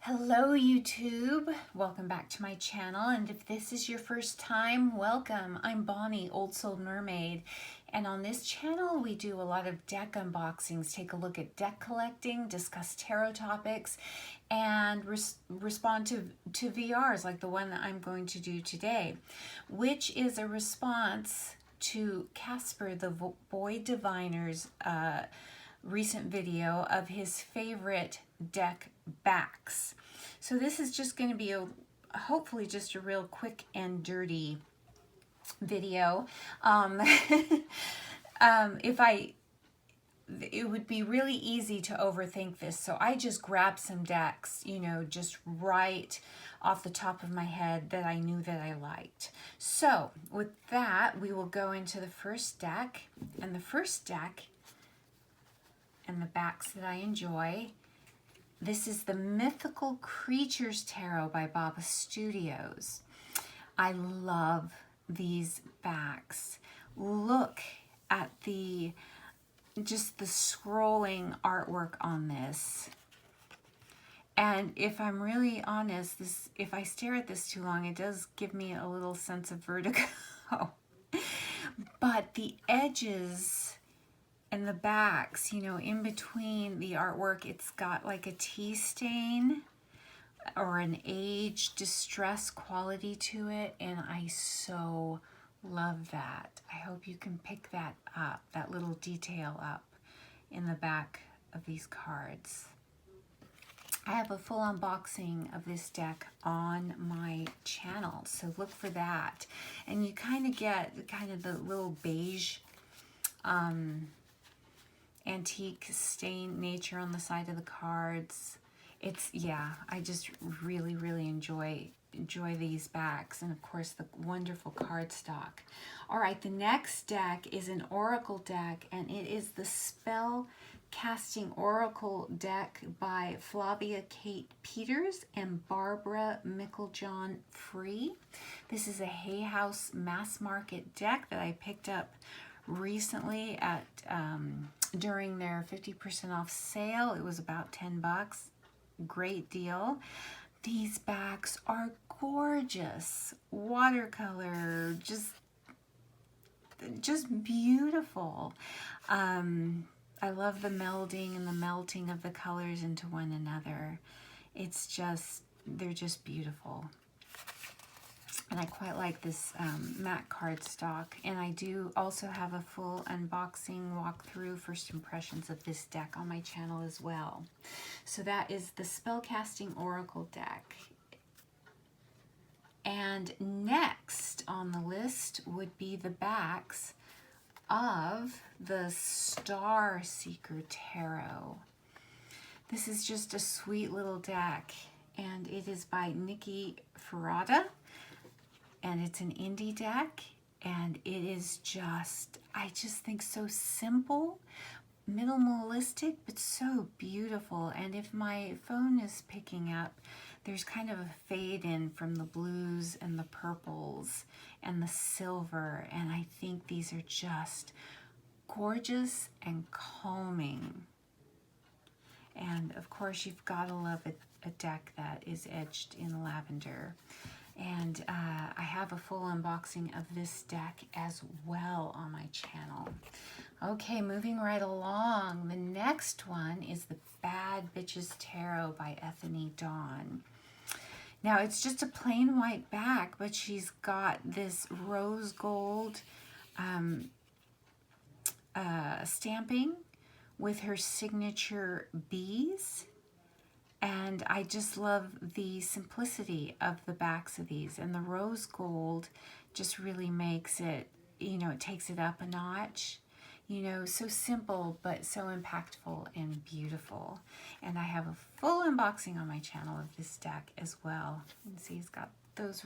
Hello YouTube, welcome back to my channel, and if this is your first time, welcome. I'm Bonnie, Old Soul Mermaid, and on this channel we do a lot of deck unboxings, take a look at deck collecting, discuss tarot topics, and respond to VRs like the one that I'm going to do today, which is a response to Casper, the BoyDiviner's recent video of his favorite deck backs. So this is just going to be hopefully just a real quick and dirty video. It would be really easy to overthink this, so I just grabbed some decks, just right off the top of my head that I knew that I liked. So with that, we will go into the first deck, and the first deck and the backs that I enjoy. This is the Mythical Creatures Tarot by Baba Studios. I love these backs. Look at just the scrolling artwork on this. And if I'm really honest, if I stare at this too long, it does give me a little sense of vertigo. But the edges and the backs, in between the artwork, it's got like a tea stain or an age distress quality to it, and I so love that. I hope you can pick that up, that little detail up in the back of these cards. I have a full unboxing of this deck on my channel, so look for that. And you kind of get the little beige antique stain nature on the side of the cards. I just really enjoy these backs, and of course the wonderful cardstock. All right, the next deck is an Oracle deck, and it is the Spellcasting Oracle deck by Flavia Kate Peters and Barbara Micklejohn Free. This is a Hay House mass market deck that I picked up recently at during their 50% off sale. It was about 10 bucks. Great deal. These backs are gorgeous. Watercolor, just beautiful. I love the melding and the melting of the colors into one another. They're just beautiful. And I quite like this matte cardstock. And I do also have a full unboxing walkthrough, first impressions of this deck on my channel as well. So that is the Spellcasting Oracle deck. And next on the list would be the backs of the Starseeker Tarot. This is just a sweet little deck, and it is by Nikki Ferrata. And it's an indie deck, and it is I just think so simple, minimalistic, but so beautiful. And if my phone is picking up, there's kind of a fade in from the blues and the purples and the silver, and I think these are just gorgeous and calming. And of course, you've got to love a deck that is edged in lavender. And I have a full unboxing of this deck as well on my channel. Okay, moving right along. The next one is the Bad Bitches Tarot by Ethany Dawn. Now, it's just a plain white back, but she's got this rose gold stamping with her signature bees. And I just love the simplicity of the backs of these. And the rose gold just really makes it, it takes it up a notch. So simple, but so impactful and beautiful. And I have a full unboxing on my channel of this deck as well. You can see it's got those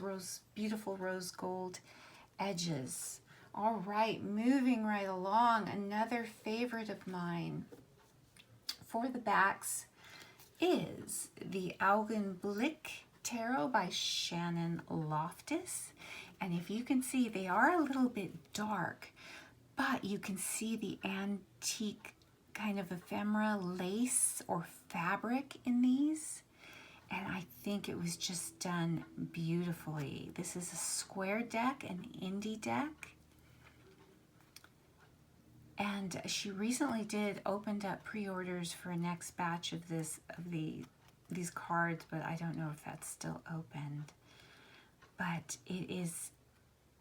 beautiful rose gold edges. All right, moving right along. Another favorite of mine for the backs is the Alvinblick Tarot by Shannon Loftus. And if you can see, they are a little bit dark, but you can see the antique kind of ephemera lace or fabric in these. And I think it was just done beautifully. This is a square deck, an indie deck. And she recently opened up pre-orders for a next batch of these cards, but I don't know if that's still opened. But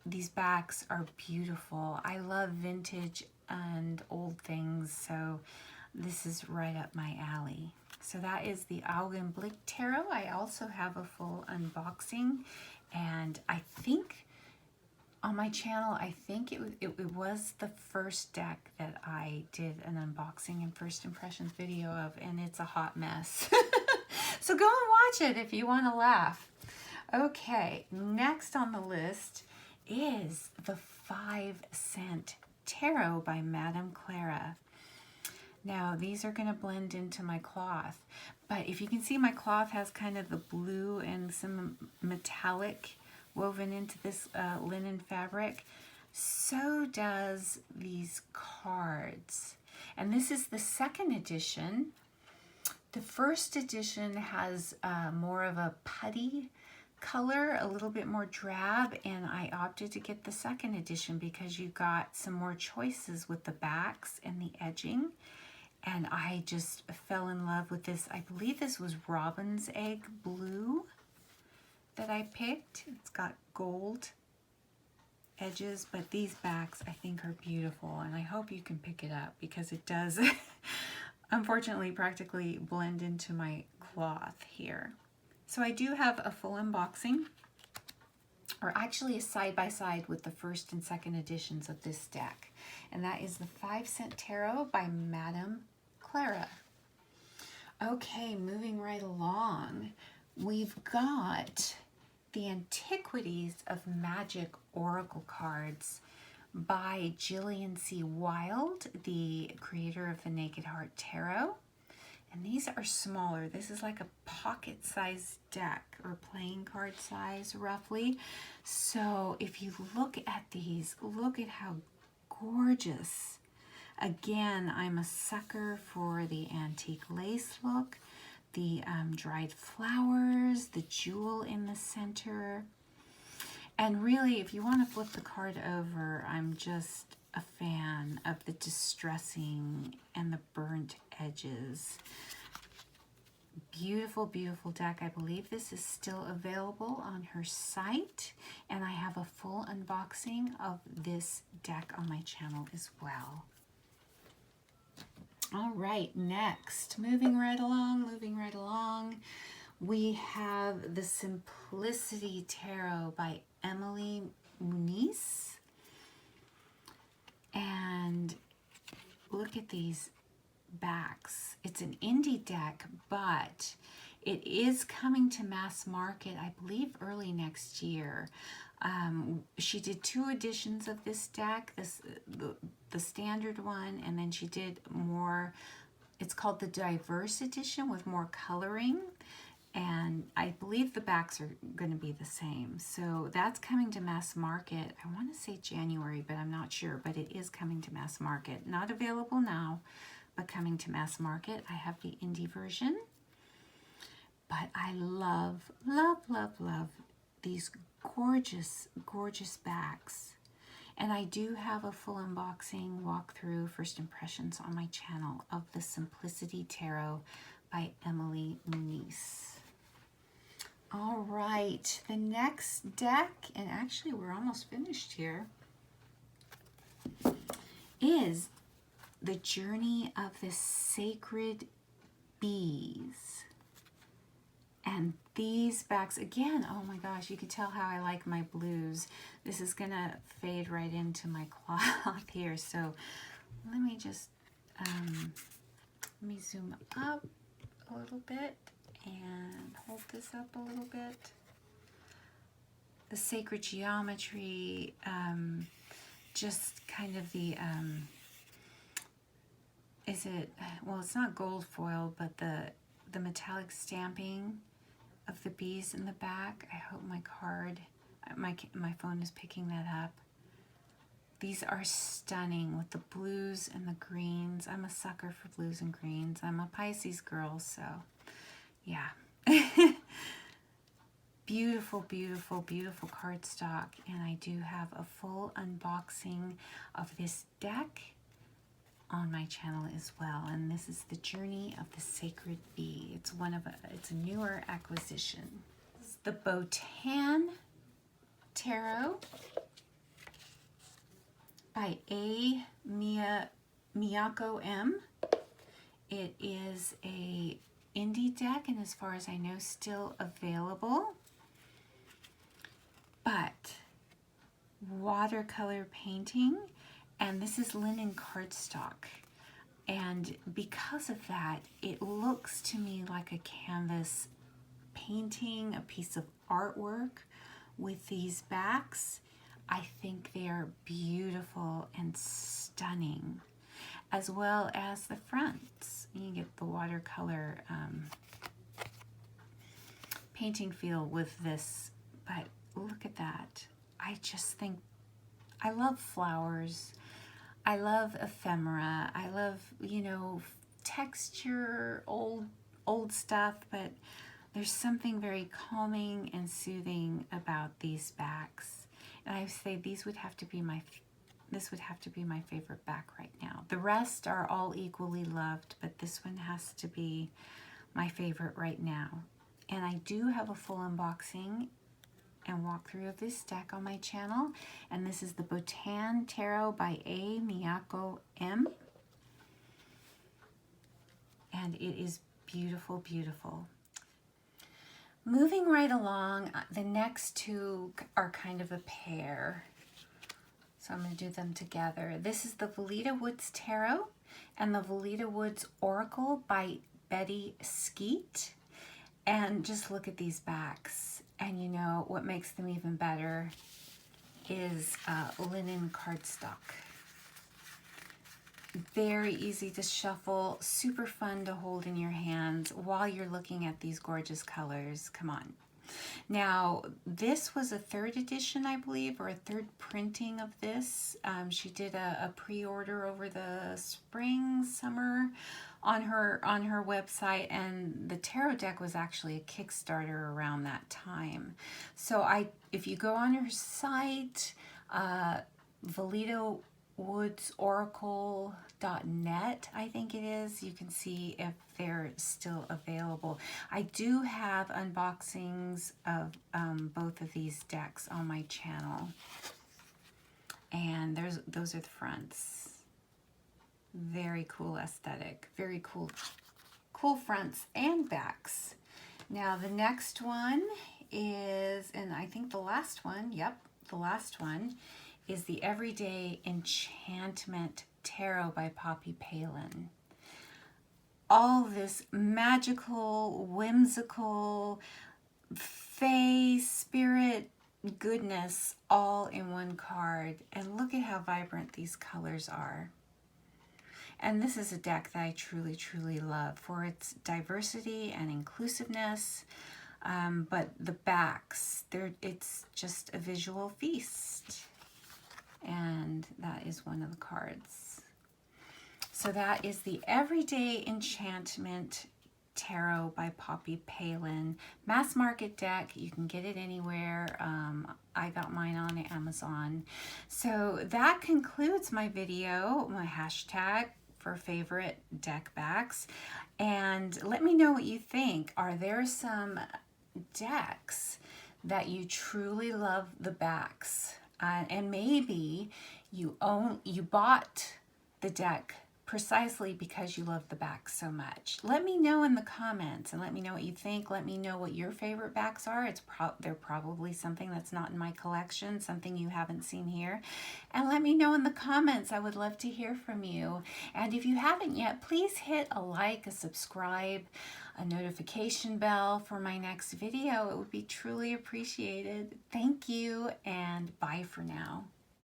these backs are beautiful. I love vintage and old things, so this is right up my alley. So that is the Alvinblick Tarot. I also have a full unboxing, and I think on my channel, I think it was the first deck that I did an unboxing and first impressions video of, and it's a hot mess. So go and watch it if you want to laugh. Okay, next on the list is the 5-cent Tarot by Madame Clara. Now, these are going to blend into my cloth, but if you can see, my cloth has kind of the blue and some metallic woven into this linen fabric. So does these cards. And this is the second edition. The first edition has more of a putty color, a little bit more drab, and I opted to get the second edition because you got some more choices with the backs and the edging. And I just fell in love with this. I believe this was robin's egg blue that I picked. It's got gold edges, but these backs I think are beautiful, and I hope you can pick it up because it does unfortunately practically blend into my cloth here. So I do have a full unboxing, or actually a side-by-side with the first and second editions of this deck, and that is the 5-cent Tarot by Madame Clara. Okay, moving right along, we've got the Antiquities of Magic Oracle cards by Jillian C. Wilde, the creator of the Naked Heart Tarot. And these are smaller. This is like a pocket-sized deck, or playing card size, roughly. So if you look at these, look at how gorgeous. Again, I'm a sucker for the antique lace look, the dried flowers, the jewel in the center. And really, if you want to flip the card over, I'm just a fan of the distressing and the burnt edges. Beautiful, beautiful deck. I believe this is still available on her site, and I have a full unboxing of this deck on my channel as well. All right, next, moving right along, we have the Simplicity Tarot by Emily Muniz. And look at these backs. It's an indie deck, but it is coming to mass market, I believe, early next year. She did 2 editions of this deck, the standard one, and then she did more, it's called the diverse edition with more coloring, and I believe the backs are going to be the same. So that's coming to mass market, I want to say January, but I'm not sure, but it is coming to mass market. Not available now, but coming to mass market. I have the indie version, but I love, love, love, love these gorgeous, gorgeous backs. And I do have a full unboxing, walkthrough, first impressions on my channel of the Simplicity Tarot by Emily Muniz. All right, the next deck, and actually we're almost finished here, is The Journey of the Sacred Bees. And these backs, again, oh my gosh, you can tell how I like my blues. This is gonna fade right into my cloth here. So let me just, let me zoom up a little bit and hold this up a little bit. The sacred geometry, just kind of the, well, it's not gold foil, but the metallic stamping of the bees in the back. I hope my card, my phone is picking that up. These are stunning with the blues and the greens. I'm a sucker for blues and greens. I'm a Pisces girl, so yeah. Beautiful, beautiful, beautiful cardstock. And I do have a full unboxing of this deck on my channel as well. And this is the Journey of the Sacred Bee. It's it's a newer acquisition. This is the Botan Tarot by Miyako M. It is a indie deck, and as far as I know, still available. But watercolor painting, and this is linen cardstock. And because of that, it looks to me like a canvas painting, a piece of artwork with these backs. I think they are beautiful and stunning, as well as the fronts. You get the watercolor painting feel with this, but look at that. I just think, I love flowers. I love ephemera. I love, you know, texture, old stuff, but there's something very calming and soothing about these backs. And I say this would have to be my favorite back right now. The rest are all equally loved, but this one has to be my favorite right now. And I do have a full unboxing and walkthrough of this deck on my channel. And this is the Botan Tarot by Miyako M. And it is beautiful, beautiful. Moving right along, the next two are kind of a pair. So I'm going to do them together. This is the Velita Woods Tarot and the Velita Woods Oracle by Betty Skeet. And just look at these backs. And you know, what makes them even better is linen cardstock. Very easy to shuffle, super fun to hold in your hands while you're looking at these gorgeous colors. Come on. Now, this was a third edition, I believe, or a third printing of this. She did a pre-order over the spring, summer on her website, and the tarot deck was actually a Kickstarter around that time. So if you go on her site, Velita Woods Oracle.net, I think it is. You can see if they're still available. I do have unboxings of both of these decks on my channel. And those are the fronts. Very cool aesthetic. Very cool fronts and backs. Now the next one is, and I think the last one, yep, the last one is the Everyday Enchantment Tarot by Poppy Palin. All this magical, whimsical, fae, spirit goodness all in one card. And look at how vibrant these colors are. And this is a deck that I truly, truly love for its diversity and inclusiveness. But the backs, it's just a visual feast. And that is one of the cards. So that is the Everyday Enchantment Tarot by Poppy Palin. Mass market deck. You can get it anywhere. I got mine on Amazon. So that concludes my video, my hashtag for favorite deck backs. And let me know what you think. Are there some decks that you truly love the backs? And maybe you bought the deck precisely because you love the back so much. Let me know in the comments and let me know what you think. Let me know what your favorite backs are. They're probably something that's not in my collection, something you haven't seen here. And let me know in the comments. I would love to hear from you. And if you haven't yet, please hit a like, a subscribe, a notification bell for my next video. It would be truly appreciated. Thank you, and bye for now.